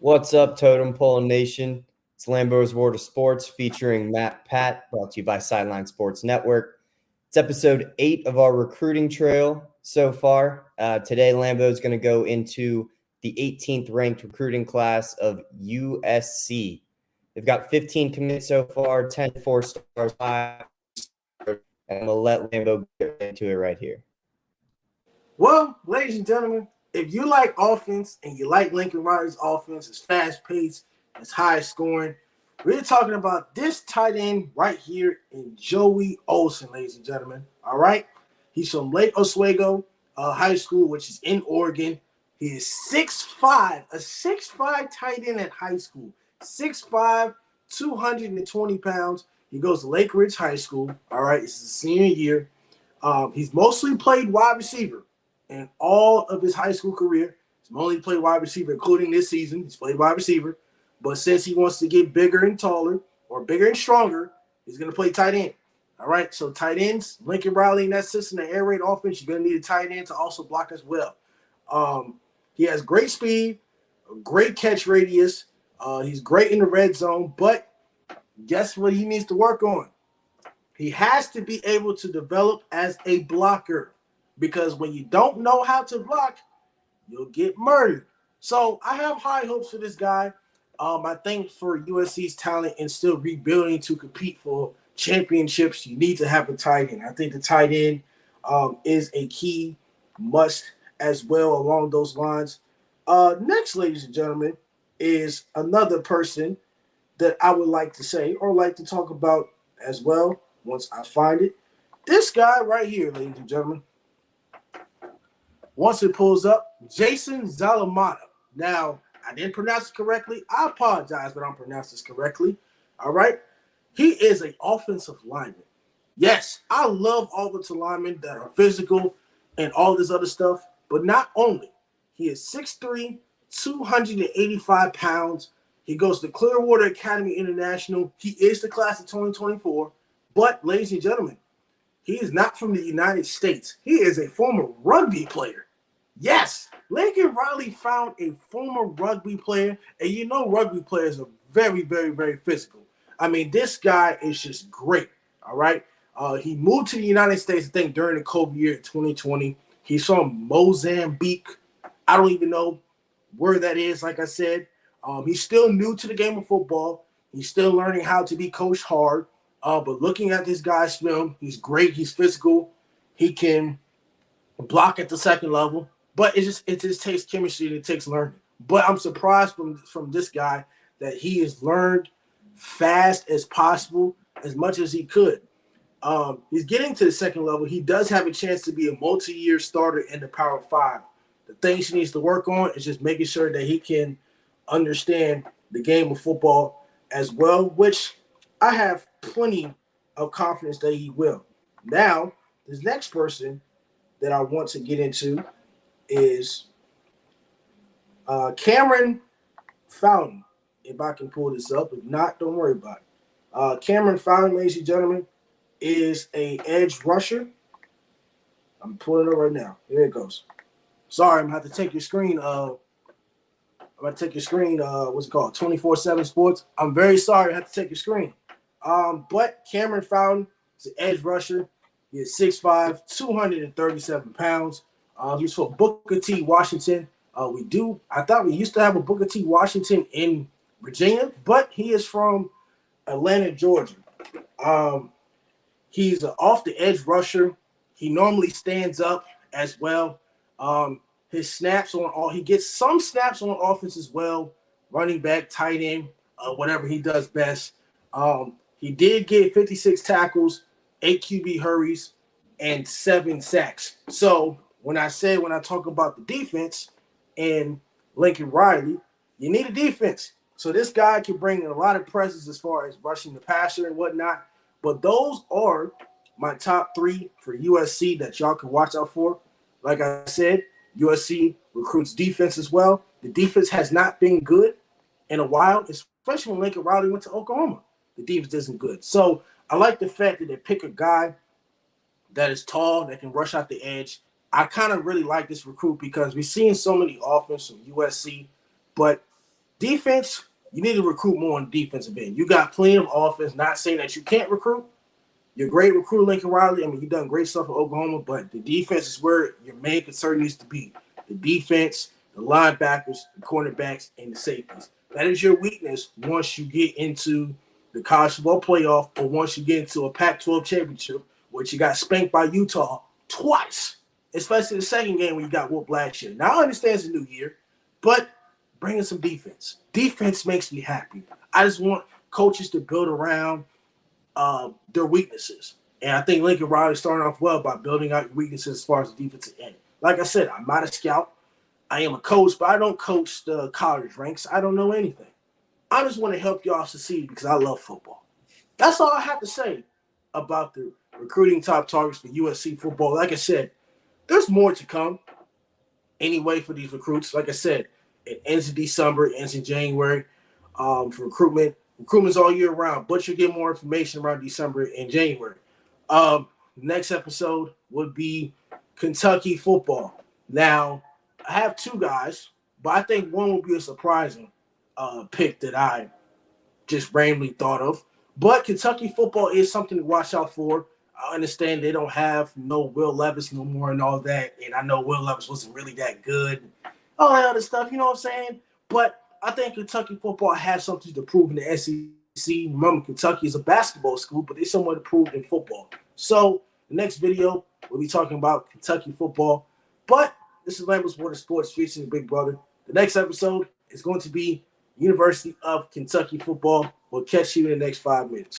What's up, Totem Pole Nation? It's LAMBO'S World of Sports featuring Matt Patt, brought to you by Sideline Sports Network. It's episode 8 of our recruiting trail so far. Today, Lambo is going to go into the 18th ranked recruiting class of USC. They've got 15 commits so far, 10 4-stars, 5 stars, and we'll let Lambo get into it right here. Well, ladies and gentlemen, if you like offense and you like Lincoln Riley's offense, it's fast-paced, it's high-scoring, we're talking about this tight end right here in Joey Olson, ladies and gentlemen. All right? He's from Lake Oswego High School, which is in Oregon. He is 6'5", a 6'5" tight end at high school. 6'5", 220 pounds. He goes to Lake Ridge High School. All right? This is his senior year. He's mostly played wide receiver. In all of his high school career, he's only played wide receiver, including this season. He's played wide receiver. But since he wants to get bigger and taller or bigger and stronger, he's going to play tight end. All right, so tight ends, Lincoln Riley in that system, the air raid offense, you're going to need a tight end to also block as well. He has great speed, great catch radius. He's great in the red zone, but guess what he needs to work on? He has to be able to develop as a blocker. Because when you don't know how to block, you'll get murdered. So I have high hopes for this guy. I think for USC's talent and still rebuilding to compete for championships, you need to have a tight end. I think the tight end is a key must as well along those lines. Next, ladies and gentlemen, is another person that I would like to say or like to talk about as well once I find it. This guy right here, ladies and gentlemen. Once it pulls up, Jason Zalamata. Now, I didn't pronounce it correctly. I apologize if I don't pronounce this correctly. All right? He is an offensive lineman. Yes, I love offensive linemen that are physical and all this other stuff. But not only. He is 6'3", 285 pounds. He goes to Clearwater Academy International. He is the class of 2024. But, ladies and gentlemen, he is not from the United States. He is a former rugby player. Yes, Lincoln Riley found a former rugby player, and you know rugby players are very, very, very physical. I mean, this guy is just great, all right? He moved to the United States, I think, during the COVID year in 2020. He's from Mozambique. I don't even know where that is, like I said. He's still new to the game of football. He's still learning how to be coached hard. But looking at this guy's film, he's great. He's physical. He can block at the second level. But it just takes chemistry and it takes learning. But I'm surprised from this guy that he has learned fast as possible, as much as he could. He's getting to the second level. He does have a chance to be a multi-year starter in the Power 5. The things he needs to work on is just making sure that he can understand the game of football as well, which I have plenty of confidence that he will. Now, this next person that I want to get into is Cameron Fountain, if I can pull this up. If not, don't worry about it. Cameron Fountain, ladies and gentlemen, is an edge rusher. I'm pulling it up right now. Here it goes. Sorry, I'm going to have to take your screen. What's it called? 24/7 Sports. I'm very sorry I have to take your screen. But Cameron Fountain is an edge rusher. He is 6'5", 237 pounds. He's from Booker T. Washington. I thought we used to have a Booker T. Washington in Virginia, but he is from Atlanta, Georgia. He's an off-the-edge rusher. He normally stands up as well. His snaps he gets some snaps on offense as well, running back, tight end, whatever he does best. He did get 56 tackles, 8 QB hurries, and 7 sacks. So when I talk about the defense and Lincoln Riley, you need a defense. So this guy can bring in a lot of presence as far as rushing the passer and whatnot. But those are my top 3 for USC that y'all can watch out for. Like I said, USC recruits defense as well. The defense has not been good in a while, especially when Lincoln Riley went to Oklahoma. The defense isn't good. So I like the fact that they pick a guy that is tall, that can rush out the edge. I kind of really like this recruit because we've seen so many offense from USC, but Defense, you need to recruit more on the defensive end. You got plenty of offense. Not saying that you can't recruit. You're a great recruiter, Lincoln Riley. I mean, you've done great stuff at Oklahoma, but the defense is where your main concern needs to be. The defense, the linebackers, the cornerbacks, and the safeties. That is your weakness once you get into the college football playoff or once you get into a Pac-12 championship, which you got spanked by Utah twice, especially the second game when you got whooped last year. Now, I understand it's a new year, but bring in some defense. Defense makes me happy. I just want coaches to build around their weaknesses. And I think Lincoln Riley started off well by building out your weaknesses as far as the defensive end. Like I said, I'm not a scout. I am a coach, but I don't coach the college ranks. I don't know anything. I just want to help y'all succeed because I love football. That's all I have to say about the recruiting top targets for USC football. Like I said, there's more to come anyway for these recruits. Like I said, it ends in December, it ends in January for recruitment. Recruitment's all year round, but you'll get more information around December and January. Next episode would be Kentucky football. Now, I have two guys, but I think one will be a surprising pick that I just randomly thought of. But Kentucky football is something to watch out for. I understand they don't have no Will Levis no more and all that, and I know Will Levis wasn't really that good. All that other stuff, you know what I'm saying? But I think Kentucky football has something to prove in the SEC. Remember, Kentucky is a basketball school, but they're somewhat to prove in football. So the next video, we'll be talking about Kentucky football. But this is LAMBO'S World of Sports featuring Big Brother. The next episode is going to be University of Kentucky football. We'll catch you in the next 5 minutes.